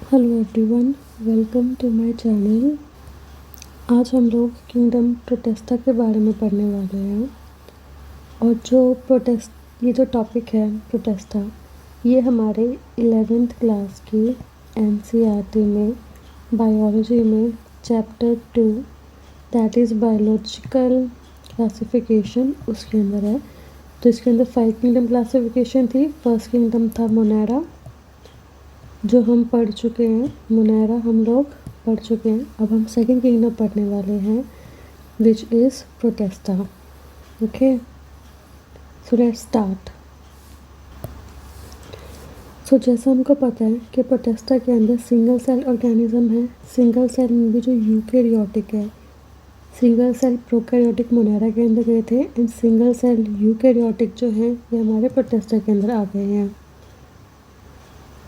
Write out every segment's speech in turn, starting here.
Hello everyone, welcome to my channel. आज हम लोग किंगडम प्रोटेस्टा के बारे में पढ़ने वाले हैं। और ये जो टॉपिक है प्रोटेस्टा, ये हमारे 11th क्लास की एनसीईआरटी में बायोलॉजी में chapter 2 that is biological classification उसके अंदर है। तो इसके अंदर 5 किंगडम क्लासिफिकेशन थी। फर्स्ट किंगडम था मोनेरा, जो हम पढ़ चुके हैं। मोनेरा हम लोग पढ़ चुके हैं। अब हम सेकंड किंगडम पढ़ने वाले हैं which is protista. Okay, so let's start. So जैसा हमको पता है कि प्रोटेस्टा के अंदर सिंगल सेल ऑर्गेनिज्म है। सिंगल सेल में भी जो यूकैरियोटिक है, सिंगल सेल प्रोकैरियोटिक मोनेरा के अंदर गए थे एंड सिंगल सेल यूकैरियोटिक जो है ये हमारे प्रोटेस्टा के अंदर आ गए हैं।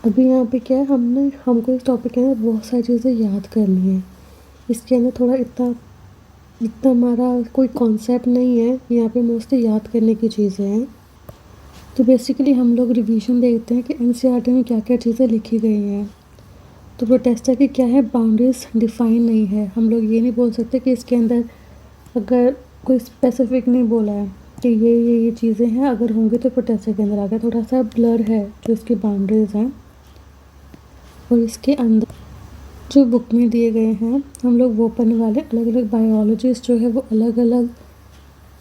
अभी यहाँ पे क्या है, हमको इस टॉपिक के अंदर बहुत सारी चीज़ें याद करनी है। इसके अंदर थोड़ा इतना इतना हमारा कोई कॉन्सेप्ट नहीं है, यहाँ पे मोस्टली याद करने की चीज़ें हैं। तो बेसिकली हम लोग रिवीजन देखते हैं कि एनसीईआरटी में क्या क्या चीज़ें लिखी गई हैं। तो प्रोटेस्टा की क्या है, बाउंड्रीज डिफाइन नहीं है। हम लोग ये नहीं बोल सकते कि इसके अंदर अगर कोई स्पेसिफिक नहीं बोला है कि ये चीज़ें हैं, अगर होंगी तो प्रोटेस्टा के अंदर आ गया। थोड़ा सा ब्लर है जो इसकी बाउंड्रीज हैं। और इसके अंदर जो बुक में दिए गए हैं हम लोग वो पढ़ने वाले। अलग अलग बायोलॉजिस्ट जो है वो अलग अलग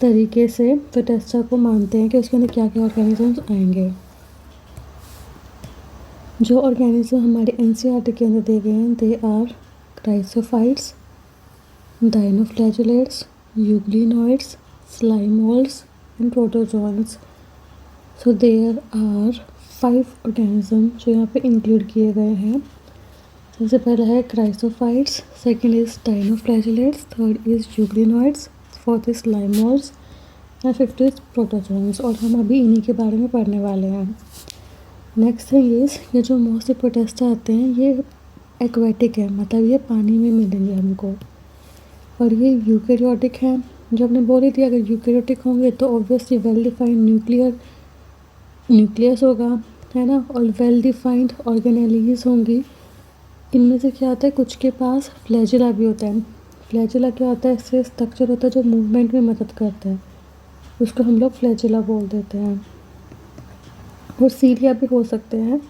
तरीके से प्रोटेस्टा को मानते हैं कि उसके अंदर क्या क्या ऑर्गेनिजम्स आएंगे। जो ऑर्गेनिज्म हमारे एनसीईआरटी के अंदर दिए गए हैं they are chrysophytes, dinoflagellates, euglenoids, slime molds and protozoans. So there are 5 organism जो यहाँ पे इंक्लूड किए गए हैं। सबसे पहला है chrysophytes, second is dinoflagellates, third is euglenoids, fourth is slime molds and fifth is protozoans. और हम अभी इन्हीं के बारे में पढ़ने वाले हैं। नेक्स्ट थिंग इज, ये जो मोस्टली प्रोटेस्टा आते हैं ये एक्वेटिक है, मतलब ये पानी में मिलेंगे हमको। और ये यूकैरियोटिक हैं, जो हमने बोली थी अगर यूकैरियोटिक होंगे तो ऑब्वियसली वेल डिफाइंड न्यूक्लियस होगा, है ना, और वेल डिफाइंड ऑर्गेनेलीज होंगी। इनमें से क्या होता है, कुछ के पास फ्लैजिला भी होता है। फ्लैजिला क्या होता है, इससे स्ट्रक्चर होता है जो मूवमेंट में मदद करता है, उसको हम लोग फ्लैजिला बोल देते हैं। और सीलिया भी हो सकते हैं।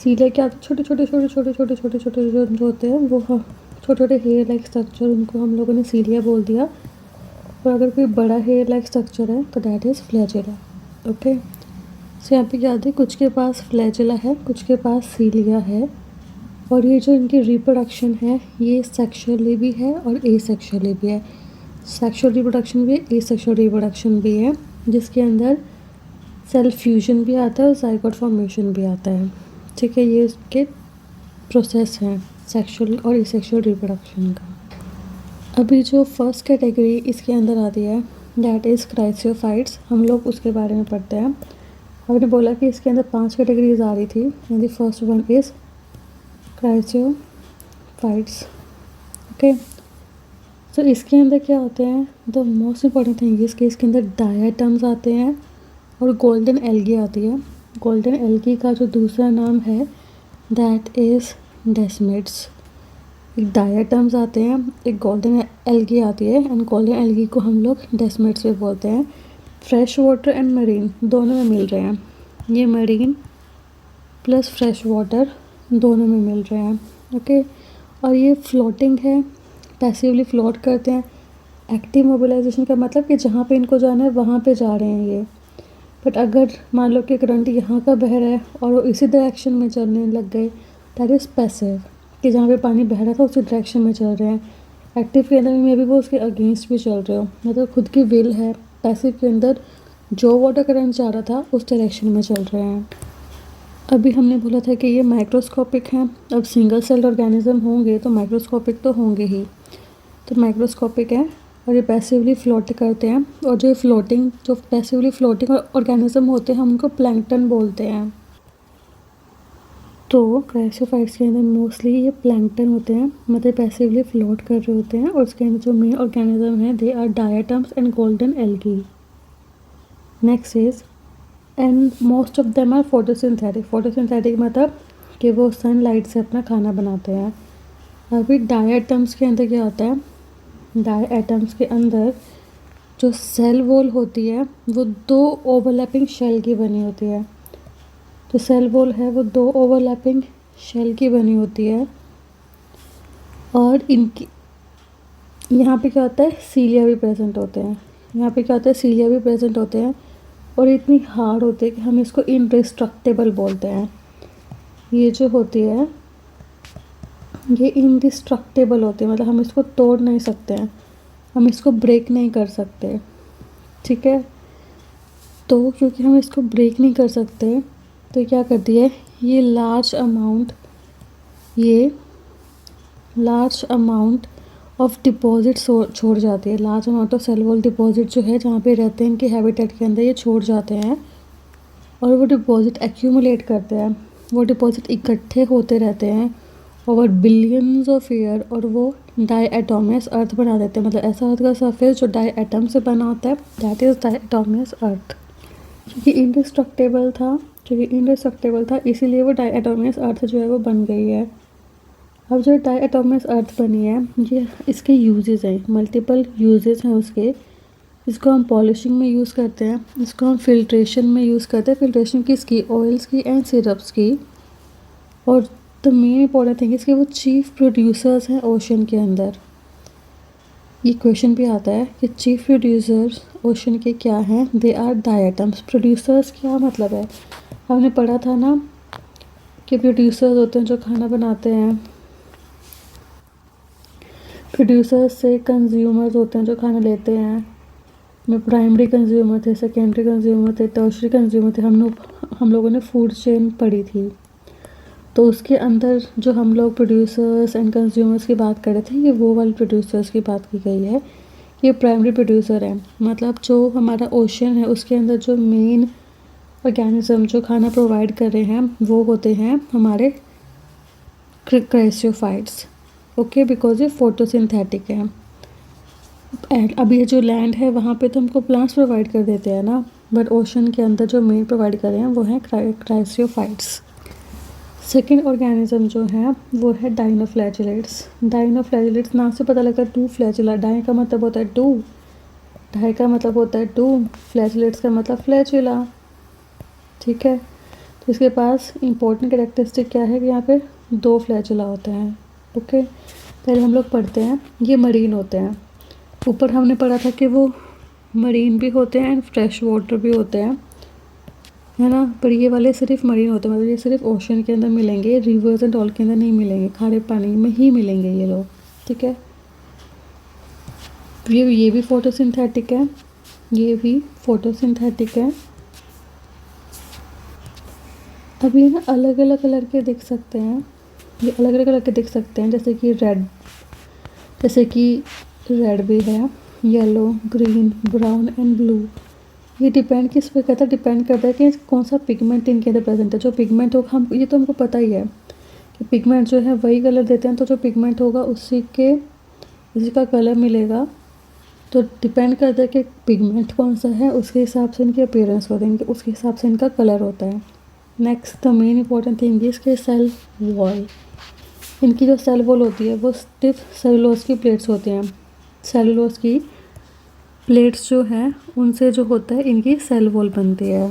सीलिया क्या छोटे छोटे जो होते हैं वो छोटे छोटे हेयर लाइक स्ट्रक्चर, उनको हम लोगों ने सीलिया बोल दिया। और अगर कोई बड़ा हेयर लाइक स्ट्रक्चर है तो दैट इज़ फ्लैजिला। ओके, सो यहाँ पे याद है कुछ के पास फ्लैजिला है, कुछ के पास सीलिया है। और ये जो इनकी रिप्रोडक्शन है ये सेक्सुअली भी है और एसेक्सुअली भी है। सेक्सुअल रिप्रोडक्शन भी है, एसेक्सुअल रिप्रोडक्शन भी है, जिसके अंदर सेल फ्यूजन भी आता है और जाइगोट फॉर्मेशन भी आता है। ठीक है, ये इसके प्रोसेस हैं सेक्सुअल और एसेक्सुअल रिप्रोडक्शन का। अभी जो फर्स्ट कैटेगरी इसके अंदर आती है दैट इज़ क्राइसियोफाइट्स, हम लोग उसके बारे में पढ़ते हैं। आपने बोला कि इसके अंदर 5 कैटेगरीज आ रही थी and the first one is chrysophytes. Okay, तो इसके अंदर क्या होते हैं, द मोस्ट इम्पॉर्टेंट थिंग इसके अंदर डायटम्स आते हैं और गोल्डन एल्गी आती है। गोल्डन एल्गी का जो दूसरा नाम है दैट इज़ डेस्मिड्स। एक डायटम्स आते हैं, एक गोल्डन एल्गी आती है एंड गोल्डन एल्गी को हम लोग डेस्मिड्स भी बोलते हैं। फ्रेश वाटर एंड मरीन दोनों में मिल रहे हैं, ये मरीन प्लस फ्रेश वाटर दोनों में मिल रहे हैं। ओके, और ये फ्लोटिंग है, पैसिवली फ्लोट करते हैं। एक्टिव मोबिलाइजेशन का मतलब कि जहाँ पे इनको जाना है वहाँ पे जा रहे हैं ये। बट अगर मान लो कि करंट यहाँ का बह रहा है और वो इसी डायरेक्शन में चलने लग गए दैट इज़ पैसिव, कि जहाँ पे पानी बह रहा था उसी डायरेक्शन में चल रहे हैं। एक्टिव के अंदर में भी वो उसके अगेंस्ट भी चल रहे हो, मतलब खुद की विल है। पैसिव के अंदर जो वाटर करंट जा रहा था उस डायरेक्शन में चल रहे हैं। अभी हमने बोला था कि ये माइक्रोस्कोपिक हैं। अब सिंगल सेल ऑर्गेनिज्म होंगे तो माइक्रोस्कोपिक तो होंगे ही, तो माइक्रोस्कोपिक है और ये पैसिवली फ्लोट करते हैं। और जो पैसिवली फ्लोटिंग ऑर्गेनिज्म होते हैं हम उनको प्लैंकटन बोलते हैं। तो क्राइसियोफाइट्स के अंदर मोस्टली ये प्लैंकटन होते हैं, मतलब पैसिवली फ्लोट कर रहे होते हैं। और उसके अंदर जो मेन ऑर्गेनिज्म है they are diatoms and golden algae. Next is and most of them are photosynthetic. Photosynthetic मतलब कि वो सनलाइट से अपना खाना बनाते हैं। अभी डायटम्स के अंदर क्या होता है, डायटम्स के अंदर जो सेल वॉल होती है वो दो ओवरलैपिंग शेल की बनी होती है। जो सेल वॉल है वो दो ओवरलैपिंग शेल की बनी होती है, और इनकी यहाँ पे क्या होता है, सीलिया भी प्रेजेंट होते हैं। यहाँ पे क्या होता है, सीलिया भी प्रेजेंट होते हैं, और इतनी हार्ड होती है कि हम इसको इनडिस्ट्रक्टेबल बोलते हैं। ये जो होती है ये इनडिस्ट्रक्टेबल होती है, मतलब हम इसको तोड़ नहीं सकते हैं, हम इसको ब्रेक नहीं कर सकते, ठीक है। तो क्योंकि हम इसको ब्रेक नहीं कर सकते तो क्या करती है, ये लार्ज अमाउंट ऑफ डिपॉजिट छोड़ जाती है। Large amount of cell wall deposit जो है जहाँ पे रहते हैं इनके हैबिटेट के अंदर, ये छोड़ जाते हैं, और वो डिपॉजिट एक्यूमुलेट करते हैं, वो डिपॉजिट इकट्ठे होते रहते हैं ओवर बिलियंस ऑफ ईयर, और वो डायएटोमस अर्थ बना देते हैं। मतलब ऐसा अर्थ का सरफेस जो डायएटम से बना होता है, दैट इज़ डायएटोमस अर्थ। क्योंकि इंडिस्ट्रक्टेबल था इसीलिए वो डायएटोमस अर्थ जो है वो बन गई है। अब जो डायएटोमस अर्थ बनी है, ये इसके यूजेस हैं, मल्टीपल यूजेस हैं उसके। इसको हम पॉलिशिंग में यूज़ करते हैं, इसको हम फिल्ट्रेशन में यूज़ करते हैं। फिल्ट्रेशन किसकी, ऑयल्स की एंड सिरप्स की। और द मेन इंपॉर्टेंट थिंग इसके वो चीफ प्रोड्यूसर्स हैं ओशन के अंदर। ये क्वेश्चन भी आता है कि चीफ प्रोड्यूसर्स ओशन के क्या हैं, दे आर डायटम्स। प्रोड्यूसर्स क्या मतलब है, हमने पढ़ा था ना कि प्रोड्यूसर्स होते हैं जो खाना बनाते हैं, प्रोड्यूसर्स से कंज्यूमर्स होते हैं जो खाना लेते हैं। में प्राइमरी कंज्यूमर थे, सेकेंडरी कंज्यूमर थे, टर्शरी कंज्यूमर थे। हम लोगों ने फूड चेन पढ़ी थी, तो उसके अंदर जो हम लोग प्रोड्यूसर्स एंड कंज्यूमर्स की बात कर रहे थे, ये वो वाले प्रोड्यूसर्स की बात की गई है। ये प्राइमरी प्रोड्यूसर है, मतलब जो हमारा ओशन है उसके अंदर जो मेन ऑर्गेनिज्म जो खाना प्रोवाइड कर रहे हैं वो होते हैं हमारे क्राइसियोफाइट्स, ओके, बिकॉज ये फोटोसिंथेटिक है। एंड अब ये जो लैंड है वहाँ पे तो हमको प्लांट्स प्रोवाइड कर देते हैं ना, बट ओशन के अंदर जो मेन प्रोवाइड कर रहे हैं वो हैं क्राइसियोफाइट्स। सेकेंड ऑर्गेनिज्म जो है वो है डाइनोफ्लैजेलेट्स। डाइनोफ्लैजेलेट्स नाम से पता लगा टू फ्लैजुला, डाई का मतलब होता है टू, डाई का मतलब होता है टू, फ्लैजुलेट्स का मतलब फ्लैजुला, ठीक है। तो इसके पास इंपॉर्टेंट कैरेक्टरिस्टिक क्या है कि यहाँ पे दो फ्लैजुला होते हैं, ओके। पहले हम लोग पढ़ते हैं, ये मरीन होते हैं। ऊपर हमने पढ़ा था कि वो मरीन भी होते हैं एंड फ्रेश वाटर भी होते हैं, है ना। पर ये वाले सिर्फ मरीन होते हैं, मतलब ये सिर्फ ओशन के अंदर मिलेंगे, रिवर्स एंड ऑल के अंदर नहीं मिलेंगे, खारे पानी में ही मिलेंगे ये लोग, ठीक है। ये भी फोटोसिंथेटिक है, ये भी फोटोसिंथेटिक है। अब ये ना अलग अलग कलर के दिख सकते हैं, ये अलग अलग कलर के दिख सकते हैं, जैसे कि रेड भी है, yellow, green, brown and blue. ये डिपेंड किस पे करता है, डिपेंड करता है कि कौन सा पिगमेंट इनके अंदर प्रेजेंट है। जो पिगमेंट होगा, हम ये तो हमको पता ही है कि पिगमेंट जो है वही कलर देते हैं, तो जो पिगमेंट होगा उसी का कलर मिलेगा। तो डिपेंड करता है कि पिगमेंट कौन सा है, उसके हिसाब से इनकी अपीयरेंस होती है, उसके हिसाब से इनका कलर होता है। Next the main important thing is के सेल वॉल। इनकी जो सेल वॉल होती है वो स्टिफ सेलुलोज की प्लेट्स होती हैं। सेलुलोज की प्लेट्स जो हैं उनसे जो होता है इनकी सेल वॉल बनती है,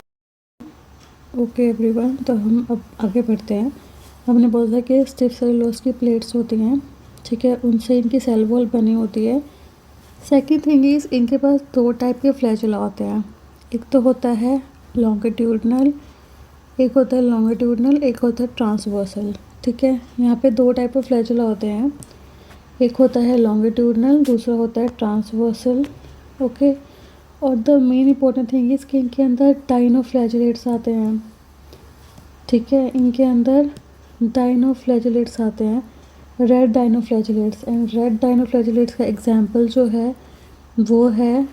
ओके एवरीवन। तो हम अब आगे बढ़ते हैं। हमने बोला कि स्टिफ सेलुलोज की प्लेट्स होती हैं, ठीक है, उनसे इनकी सेल वॉल बनी होती है। सेकेंड थिंग इज़ इनके पास दो टाइप के फ्लैजुला होते हैं, एक तो होता है लॉन्गिट्यूडनल, एक होता है ट्रांसवर्सल, ठीक है। यहाँ पे दो टाइप ऑफ फ्लैजुला होते हैं, एक होता है लॉन्गिट्यूडनल, दूसरा होता है ट्रांसवर्सल, ओके। और the main important thing is कि इनके अंदर डाइनोफ्लैजेलेट्स आते हैं, ठीक है। इनके अंदर डाइनोफ्लैजेलेट्स आते हैं, रेड डाइनोफ्लैजेलेट्स। एंड रेड डाइनोफ्लैजेलेट्स का एग्जांपल जो है वो है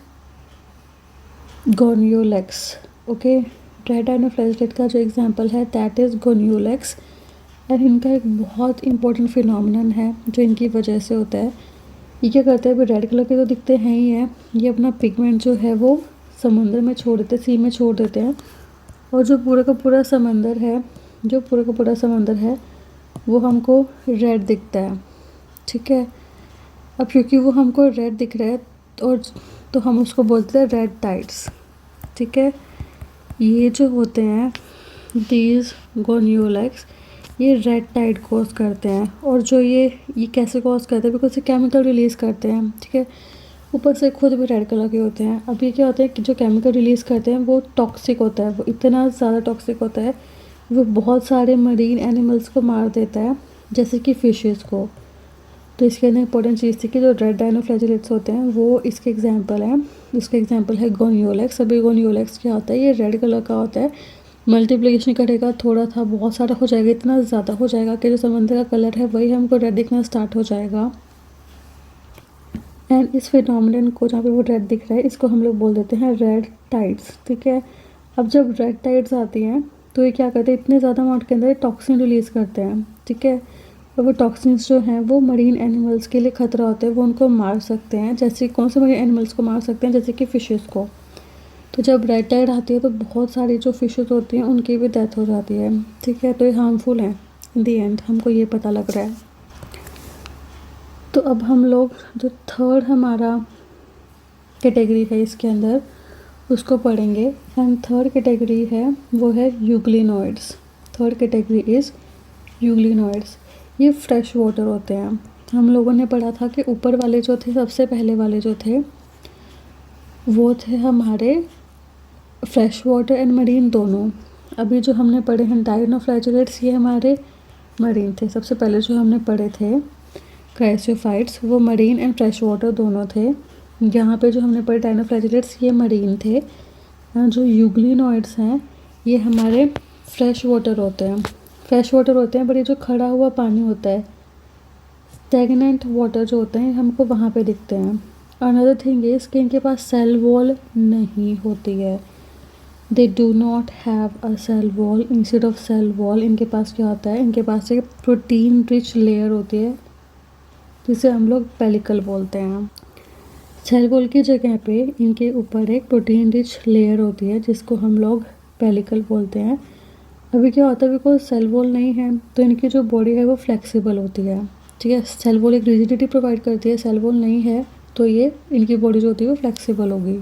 गोनियोलेक्स, ओके। रेड डाइनोफ्लैजेलेट का जो एग्जांपल है दैट इज़ गोनियोलेक्स। एंड इनका एक बहुत इंपॉर्टेंट फिनोमिनन है जो इनकी वजह से होता है। ये क्या करते हैं, अभी रेड कलर के तो दिखते हैं ही हैं, ये अपना पिगमेंट जो है वो समुद्र में छोड़ देते हैं, सी में छोड़ देते हैं, और जो पूरा का पूरा समंदर है जो पूरा का पूरा समंदर है वो हमको रेड दिखता है, ठीक है। अब क्योंकि वो हमको रेड दिख रहा है और तो हम उसको बोलते हैं रेड टाइड्स, ठीक है। ये जो होते हैं दीज गोनियोलैक्स, ये रेड टाइड कॉज करते हैं। और जो ये कैसे कॉज करते हैं, बिकॉज ये केमिकल रिलीज़ करते हैं, ठीक है। ऊपर से खुद भी रेड कलर के होते हैं। अब ये क्या होता है कि जो केमिकल रिलीज़ करते हैं वो टॉक्सिक होता है, वो इतना ज़्यादा टॉक्सिक होता है वो बहुत सारे मरीन एनिमल्स को मार देता है, जैसे कि फिशेस को। तो इसके अंदर इंपॉर्टेंट चीज़ थी कि जो रेड डायनोफ्लैजेलेट्स होते हैं वो इसके एग्जांपल हैं। इसका एग्जांपल है गोनियोलैक्स। अभी गोनियोलैक्स क्या होता है, ये रेड कलर का होता है। मल्टीप्लिकेशन करेगा, थोड़ा था बहुत सारा हो जाएगा, इतना ज़्यादा हो जाएगा कि जो समंदर का कलर है वही हमको रेड दिखना स्टार्ट हो जाएगा। एंड इस फिनोमिनन को, जहाँ पे वो रेड दिख रहा है, इसको हम लोग बोल देते हैं रेड टाइड्स, ठीक है। अब जब रेड टाइड्स आती हैं तो ये क्या करते हैं, इतने ज़्यादा अमाउंट के अंदर टॉक्सिन रिलीज़ करते हैं, ठीक है। और वो टॉक्सिन्स जो हैं वो मरीन एनिमल्स के लिए ख़तरा होता है, वो उनको मार सकते हैं। जैसे कौन से मरीन एनिमल्स को मार सकते हैं, जैसे कि फ़िशेस को। तो जब रेड टाइड आती है तो बहुत सारी जो फ़िशेस होती हैं उनकी भी डेथ हो जाती है, ठीक है। तो ये हार्मफुल है इन दी एंड, हमको ये पता लग रहा है। तो अब हम लोग जो थर्ड हमारा कैटेगरी है इसके अंदर उसको पढ़ेंगे। एंड थर्ड कैटेगरी है वो है euglenoids. Third category is euglenoids. ये फ्रेश वाटर होते हैं। हम लोगों ने पढ़ा था कि ऊपर वाले जो थे, सबसे पहले वाले जो थे वो थे हमारे फ्रेश वाटर एंड मरीन दोनों। अभी जो हमने पढ़े हैं डायनोफ्लैजेलेट्स, ये हमारे मरीन थे। सबसे पहले जो हमने पढ़े थे क्राइसियोफाइट्स, वो मरीन एंड फ्रेश वाटर दोनों थे। यहाँ पे जो हमने पढ़े डायनोफ्लैजेलेट्स, ये मरीन थे। जो यूग्लिनॉइड्स हैं ये हमारे फ्रेश वाटर होते हैं। फ्रेश वाटर होते हैं, बट ये जो खड़ा हुआ पानी होता है, स्टैगनेंट वाटर जो होते हैं, हमको वहाँ पे दिखते हैं। अनदर थिंग इज़ कि इनके पास सेल वॉल नहीं होती है। They do not have a cell wall. Instead of cell wall इनके पास क्या होता है, इनके पास एक प्रोटीन रिच लेयर होती है जिसे हम लोग पेलिकल बोलते हैं। सेल वॉल की जगह पे इनके ऊपर एक प्रोटीन रिच लेयर होती है जिसको हम लोग पेलिकल बोलते हैं। अभी क्या होता है, बिकॉज सेल वॉल नहीं है तो इनकी जो बॉडी है वो फ्लेक्सिबल होती है, ठीक है। सेल वॉल एक रिजिडिटी प्रोवाइड करती है, सेल वॉल नहीं है तो ये इनकी बॉडी जो होती है वो फ्लेक्सिबल होगी।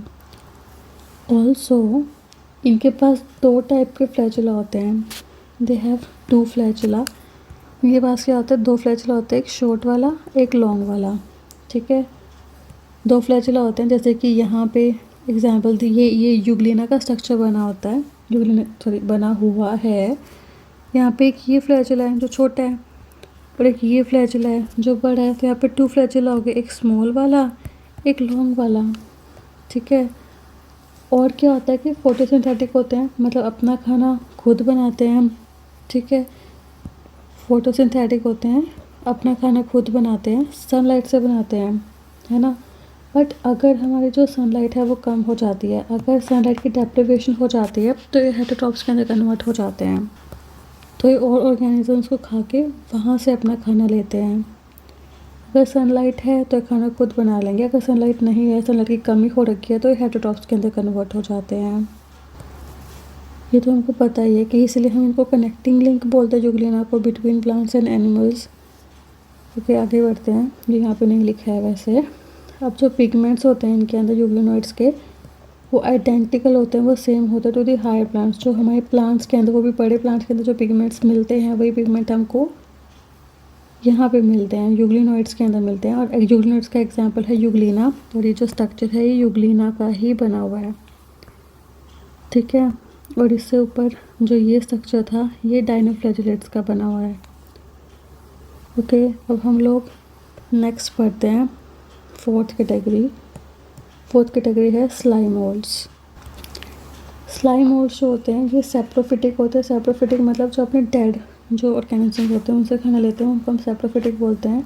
ऑल्सो इनके पास दो टाइप के फ्लैचुला होते हैं। They have two flagella. इनके पास क्या होता है, दो फ्लैचुला होते हैं, एक शॉर्ट वाला एक लॉन्ग वाला, ठीक है। दो फ्लैचुला होते हैं, जैसे कि यहाँ पे एग्जांपल दी, ये यूग्लिना का स्ट्रक्चर बना होता है, बना हुआ है। यहाँ पे एक ये फ्लैचुला है जो छोटा है और एक ये फ्लैचुला है जो बड़ा है। तो यहाँ पे टू फ्लैचुला हो गए, एक स्मॉल वाला एक लॉन्ग वाला, ठीक है। और क्या होता है कि फोटोसिंथेटिक होते हैं, मतलब अपना खाना खुद बनाते हैं हम, ठीक है। फोटोसिंथेटिक होते हैं, अपना खाना खुद बनाते हैं, सनलाइट से बनाते हैं, है ना। बट अगर हमारी जो सनलाइट है वो कम हो जाती है, अगर सनलाइट की डेप्रिवेशन हो जाती है तो ये हेटेरोट्रॉप्स के अंदर कन्वर्ट हो जाते हैं। तो ये और ऑर्गेनिजम्स को खा के वहाँ से अपना खाना लेते हैं। अगर सनलाइट है तो खाना खुद बना लेंगे, अगर सनलाइट नहीं है, सनलाइट की कमी हो रखी है, तो ये हेटेरोट्रॉप्स के अंदर कन्वर्ट हो जाते हैं। ये तो हमको पता ही है कि इसलिए हम इनको कनेक्टिंग लिंक बोलते हैं यूग्लिना को, between plants and animals. Okay, आगे बढ़ते हैं, जो यहाँ पे नहीं लिखा है वैसे। अब जो पिगमेंट्स होते हैं इनके अंदर यूग्लिनॉइड्स के, वो आइडेंटिकल होते हैं, वो सेम होते हैं टू दी हायर प्लांट्स। जो हमारे प्लांट्स के अंदर, वो भी बड़े प्लांट्स के अंदर जो पिगमेंट्स मिलते हैं वही पिगमेंट हमको यहाँ पे मिलते हैं, यूग्लिनॉइड्स के अंदर मिलते हैं। और यूग्लिनॉइड्स का एग्जांपल है यूग्लिना, और ये जो स्ट्रक्चर है ये यूग्लिना का ही बना हुआ है, ठीक है। और इससे ऊपर जो ये स्ट्रक्चर था ये डायनोफ्लैजेलेट्स का बना हुआ है। ओके, अब हम लोग नेक्स्ट पढ़ते हैं फोर्थ कैटेगरी। फोर्थ कैटेगरी है स्लाइम मोल्ड्स। स्लाइम मोल्ड्स जो होते हैं ये सेप्रोफिटिक होते हैं। सेप्रोफिटिक मतलब जो अपने डेड जो ऑर्गेनिज्म होते हैं उनसे खाना लेते हैं, उनको हम सेप्रोफिटिक बोलते हैं।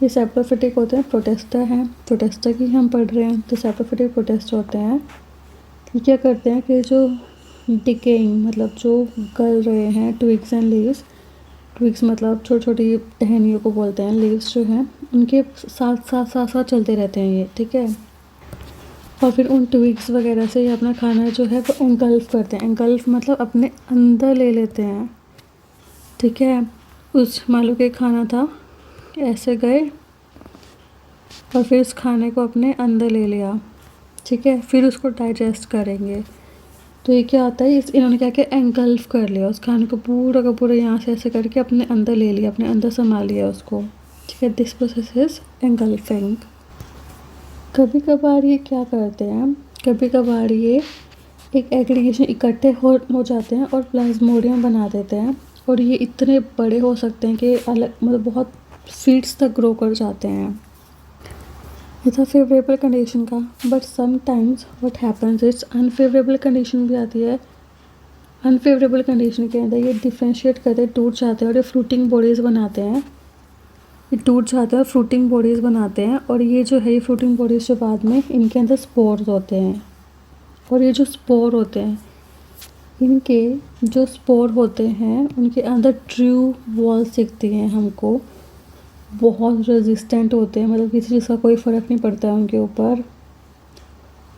ये सेप्रोफिटिक होते हैं, प्रोटेस्टा हैं, प्रोटेस्टा की हम पढ़ रहे हैं। तो सेप्रोफिटिक प्रोटेस्ट होते हैं, ये क्या करते हैं कि जो डिकेइंग मतलब जो गल रहे हैं ट्विग्स एंड लीव्स, ट्विग्स मतलब छोटी छोटी टहनियों को बोलते हैं, लीव्स जो हैं उनके साथ साथ साथ साथ चलते रहते हैं ये, ठीक है। और फिर उन ट्विग्स वगैरह से ये अपना खाना जो है वो एंगल्फ करते हैं। एंगल्फ मतलब अपने अंदर ले लेते हैं, ठीक है। उस मालू के खाना था, ऐसे गए और फिर उस खाने को अपने अंदर ले लिया, ठीक है। फिर उसको डाइजेस्ट करेंगे, तो ये क्या होता है, इन्होंने क्या किया, एंगल्फ कर लिया उस खाने को पूरा का पूरा, यहाँ से ऐसे करके अपने अंदर ले लिया, अपने अंदर संभाल लिया उसको, ठीक है। This process is engulfing. कभी कभार ये क्या करते हैं, कभी कभार ये एक एग्रीगेशन इकट्ठे हो जाते हैं और प्लाज्मोडियम बना देते हैं, और ये इतने बड़े हो सकते हैं कि अलग मतलब बहुत फीट्स तक ग्रो कर जाते हैं। ये था फेवरेबल कंडीशन का। But sometimes what happens it's unfavourable condition भी आती है। अनफेवरेबल कंडीशन के अंदर ये डिफ्रेंशिएट करते टूट जाते हैं और ये फ्रूटिंग बॉडीज़ बनाते हैं। ये टूट जाते हैं और फ्रूटिंग बॉडीज़ बनाते हैं, और ये जो है ये फ्रूटिंग बॉडीज़ जो बाद में इनके अंदर स्पोर्स होते हैं, और ये जो स्पोर होते हैं, इनके जो स्पोर होते हैं उनके अंदर ट्रू वॉल्स दिखती हैं हमको, बहुत रेजिस्टेंट होते हैं, मतलब किसी चीज़ का कोई फ़र्क नहीं पड़ता है उनके ऊपर,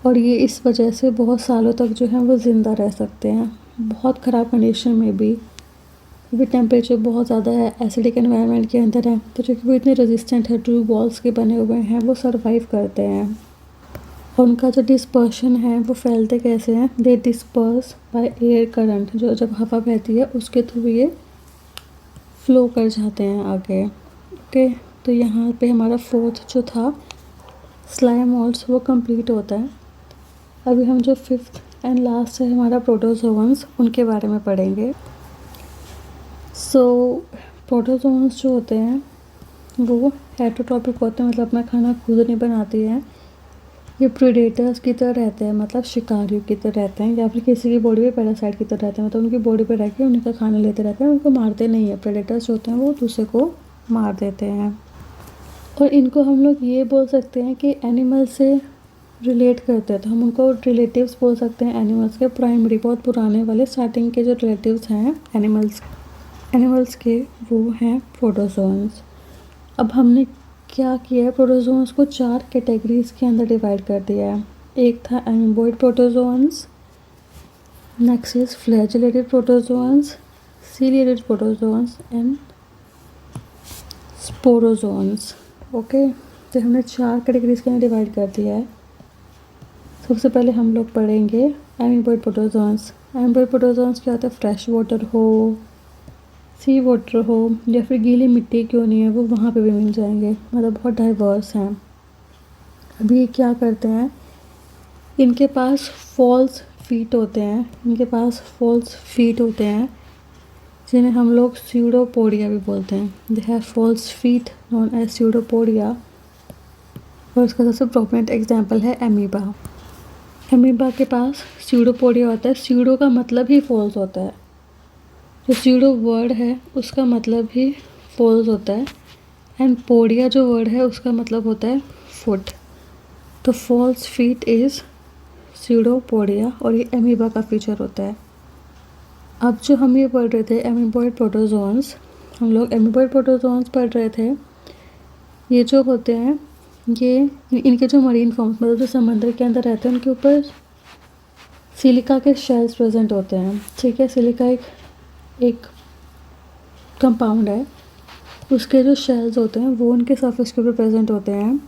और ये इस वजह से बहुत सालों तक जो है वो ज़िंदा रह सकते हैं बहुत ख़राब कंडीशन में भी, क्योंकि टेम्परेचर बहुत ज़्यादा है, एसिडिक एनवायरनमेंट के अंदर है, तो जो कि वो इतने रेजिस्टेंट है, ट्रू वॉल्स के बने हुए हैं, वो सर्वाइव करते हैं। और उनका जो डिस्पर्शन है वो फैलते कैसे हैं, दे डिस्पर्स बाय एयर करंट, जो जब हवा बहती है उसके थ्रू ये फ्लो कर जाते हैं आगे। ओके, तो यहाँ पे हमारा फोर्थ जो था स्लाइम मोल्ड्स वो कंप्लीट होता है। अभी हम जो फिफ्थ एंड लास्ट है हमारा प्रोटोजोअन्स, उनके बारे में पढ़ेंगे। सो प्रोटोजोअन्स जो होते हैं वो हेटरोट्रॉपिक होते हैं, मतलब अपना खाना खुद नहीं बनाती है। ये प्रीडेटर्स की तरह रहते हैं, मतलब शिकारियों की तरह रहते हैं, या फिर किसी की बॉडी पे पैरासाइट की तरह रहते हैं, मतलब उनकी बॉडी पे रह के उनका खाना लेते रहते हैं, उनको मारते नहीं है। प्रेडेटर्स होते हैं वो दूसरे को मार देते हैं। और इनको हम लोग ये बोल सकते हैं कि एनिमल से रिलेट करते हैं, तो हम उनको रिलेटिव्स बोल सकते हैं एनिमल्स के, प्राइमरी बहुत पुराने वाले स्टार्टिंग के जो रिलेटिव्स हैं एनिमल्स के, वो हैं प्रोटोजोअन्स। अब हमने क्या किया है, प्रोटोजोअन्स को 4 कैटेगरीज के अंदर डिवाइड कर दिया है। एक था amoeboid protozoans, next is flagellated protozoans, ciliated protozoans and स्पोरोजोअन्स। Okay, तो हमने 4 कैटेगरीज के अंदर डिवाइड कर दिया है। सबसे पहले हम लोग पढ़ेंगे एमीबॉइड प्रोटोजोअन्स। एमीबॉइड प्रोटोजोअन्स क्या होता है, फ्रेश वाटर हो, सी वाटर हो, या फिर गीली मिट्टी क्यों नहीं है वो वहाँ पे भी मिल जाएंगे, मतलब बहुत डाइवर्स हैं। अभी ये क्या करते हैं, इनके पास फॉल्स फीट होते हैं, जिन्हें हम लोग स्यूडोपोडिया भी बोलते हैं। They have false feet known as pseudopodia. और उसका सबसे प्रोमिनेंट एग्जाम्पल है एमीबा। एमीबा के पास स्यूडोपोडिया होता है, स्यूडो का मतलब ही फॉल्स होता है, जो स्यूडो वर्ड है उसका मतलब ही फॉल्स होता है, एंड पोडिया जो वर्ड है उसका मतलब होता है फुट। तो फॉल्स फीट इज़ स्यूडोपोडिया, और ये एमीबा का फीचर होता है। अब जो हम ये पढ़ रहे थे एमीबॉइड प्रोटोजोअन्स, हम लोग एमीबॉइड प्रोटोजोअन्स पढ़ रहे थे। ये जो होते हैं ये इनके जो मरीन फॉर्म्स, मतलब जो समंदर के अंदर रहते हैं, उनके ऊपर सिलिका के शेल्स प्रेजेंट होते हैं, ठीक है। सिलिका एक कंपाउंड है, उसके जो शेल्स होते हैं वो उनके सरफेस के ऊपर प्रेजेंट होते हैं।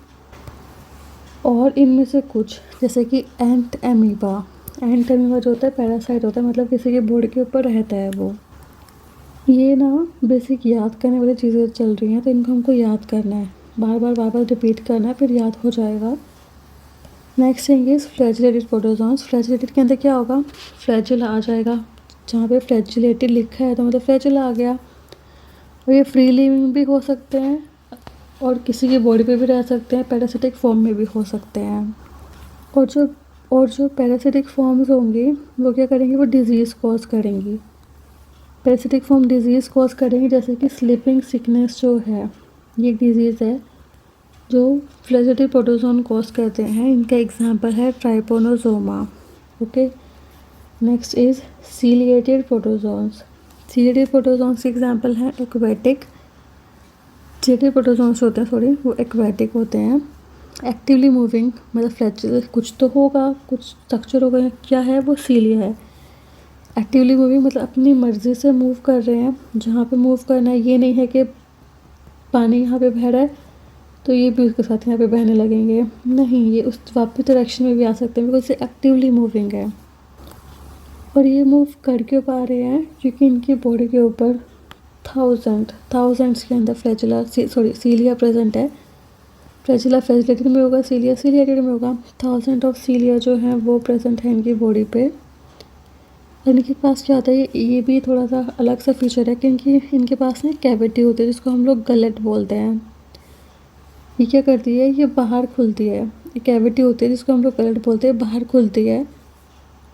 और इनमें से कुछ जैसे कि एंट एमीबा जो होता है पैरासाइट होता है, मतलब किसी के बॉडी के ऊपर रहता है वो। ये ना बेसिक याद करने वाली चीज़ें चल रही हैं, तो इनको हमको याद करना है, बार बार रिपीट करना है, फिर याद हो जाएगा। Next thing is flagellated protozoans. Flagellated के अंदर क्या होगा, फ्लैजिल आ जाएगा, जहाँ पे फ्लैजिलेटेड लिखा है तो मतलब फ्लैजिल आ गया। और ये फ्री लिविंग भी हो सकते हैं और किसी की बॉडी पे भी रह सकते हैं, पैरासिटिक फॉर्म में भी हो सकते हैं। और जो पैरासिटिक फॉर्म्स होंगी वो क्या करेंगी, वो डिज़ीज़ कॉज करेंगी। पैरासिटिक फॉर्म डिज़ीज़ कॉज करेंगी, जैसे कि स्लीपिंग सिकनेस जो है, ये एक डिज़ीज़ है जो फ्लैजिलेटेड प्रोटोजोन कॉज करते हैं। इनका एग्जांपल है trypanosoma. Okay, next is ciliated protozoans. Ciliated protozoans के एग्जांपल हैं एक्वेटिक। सीलिएटेड प्रोटोजोन्स होते हैं वो एक्वेटिक होते हैं। एक्टिवली मूविंग, मतलब फ्लैजिल कुछ तो होगा, कुछ स्ट्रक्चर होगा, क्या है वो सीलिया है। एक्टिवली मूविंग मतलब अपनी मर्ज़ी से मूव कर रहे हैं, जहाँ पे मूव करना है। ये नहीं है कि पानी यहाँ पे बह रहा है तो ये भी उसके साथ यहाँ पे बहने लगेंगे, नहीं, ये उस वापस डायरेक्शन में भी आ सकते हैं बिकॉज ये एक्टिवली मूविंग है। और ये मूव कर क्यों पा रहे हैं, क्योंकि इनकी बॉडी के ऊपर थाउजेंड्स के अंदर फ्लैजिला सीलिया प्रेजेंट है। फ्लैजिला फ्लैजिलेटेड में होगा, सीलिया सीलिएटेड में होगा। 1000 ऑफ सीलिया जो हैं वो प्रेजेंट है इनकी बॉडी पे। इनके पास क्या होता है, ये भी थोड़ा सा अलग सा फीचर है, क्योंकि इनके पास ना कैविटी होती है जिसको हम लोग गलेट बोलते हैं। ये क्या करती है, ये बाहर खुलती है। ये कैविटी होती है जिसको हम लोग गलेट बोलते हैं, बाहर खुलती है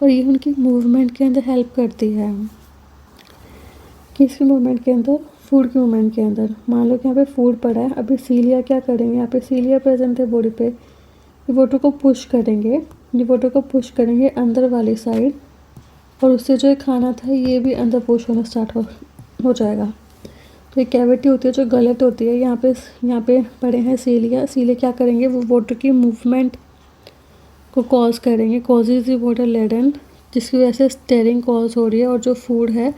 और ये उनकी मूवमेंट के अंदर हेल्प करती है। किसकी मूवमेंट के अंदर, फूड की मूवमेंट के अंदर। मान लो कि यहाँ पे फूड पड़ा है, अभी सीलिया क्या करेंगे, यहाँ पे सीलिया प्रेजेंट है बॉडी पे, ये वाटर को पुश करेंगे, ये वाटर को पुश करेंगे अंदर वाली साइड और उससे जो खाना था ये भी अंदर पुश होना स्टार्ट हो जाएगा। तो ये कैविटी होती है जो गलत होती है, यहाँ पे पड़े हैं सीलिया। सीलिया क्या करेंगे, वो वाटर की मूवमेंट को कॉज करेंगे, कॉजेज दी वाटर लेडन, जिसकी वजह से स्टेरिंग कॉज हो रही है और जो फूड है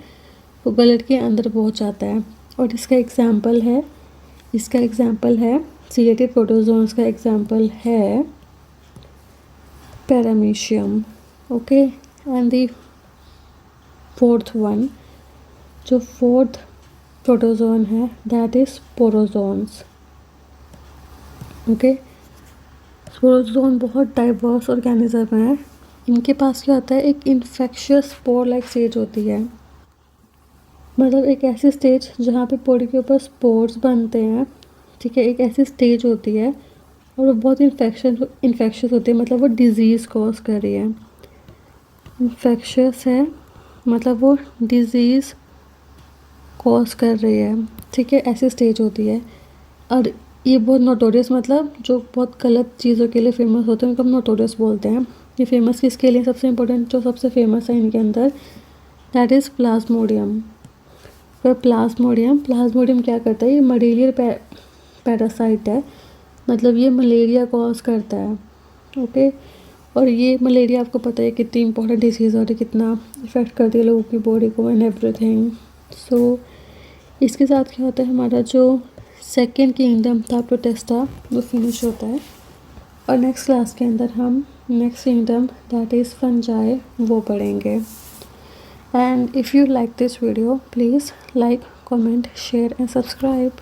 वो गलत के अंदर पहुंच जाता है। और इसका एग्जांपल है सीलेटेड प्रोटोजोन्स का एग्जांपल है paramecium. Okay, and the fourth one, जो फोर्थ प्रोटोजोन है that is sporozoans. Okay, sporozoan बहुत डाइवर्स ऑर्गेनिज्म है। इनके पास क्या होता है, एक इन्फेक्शियस स्पोर लाइक स्टेज होती है, मतलब एक ऐसी स्टेज जहाँ पे बॉडी के ऊपर स्पोर्स बनते हैं। ठीक है, एक ऐसी स्टेज होती है और वो बहुत इन्फेक्शियस होती है, मतलब वो डिज़ीज़ कॉज कर रही है। इन्फेक्शियस है मतलब वो डिज़ीज़ कॉज कर रही है। ठीक है, ऐसी स्टेज होती है। और ये बहुत नोटोरियस, मतलब जो बहुत गलत चीज़ों के लिए फेमस होते हैं उनको हम नोटोरियस बोलते हैं। ये फेमस किसके लिए, सबसे इम्पोर्टेंट जो सबसे फेमस है इनके अंदर दैट इज़ प्लाज्मोडियम। पर प्लाज्मोडियम क्या करता है, ये मलेरियल पैरासाइट है, मतलब ये मलेरिया कॉज करता है। ओके, और ये मलेरिया आपको पता है कितनी इंपॉर्टेंट डिसीज़ और कितना इफ़ेक्ट करती है लोगों की बॉडी को एंड एवरीथिंग। सो इसके साथ क्या होता है, हमारा जो सेकेंड किंगडम था प्रोटेस्टा वो फिनिश होता है। और नेक्स्ट क्लास के अंदर हम next kingdom that is fungi वो पढ़ेंगे। And if you like this video, please like, comment, share and subscribe.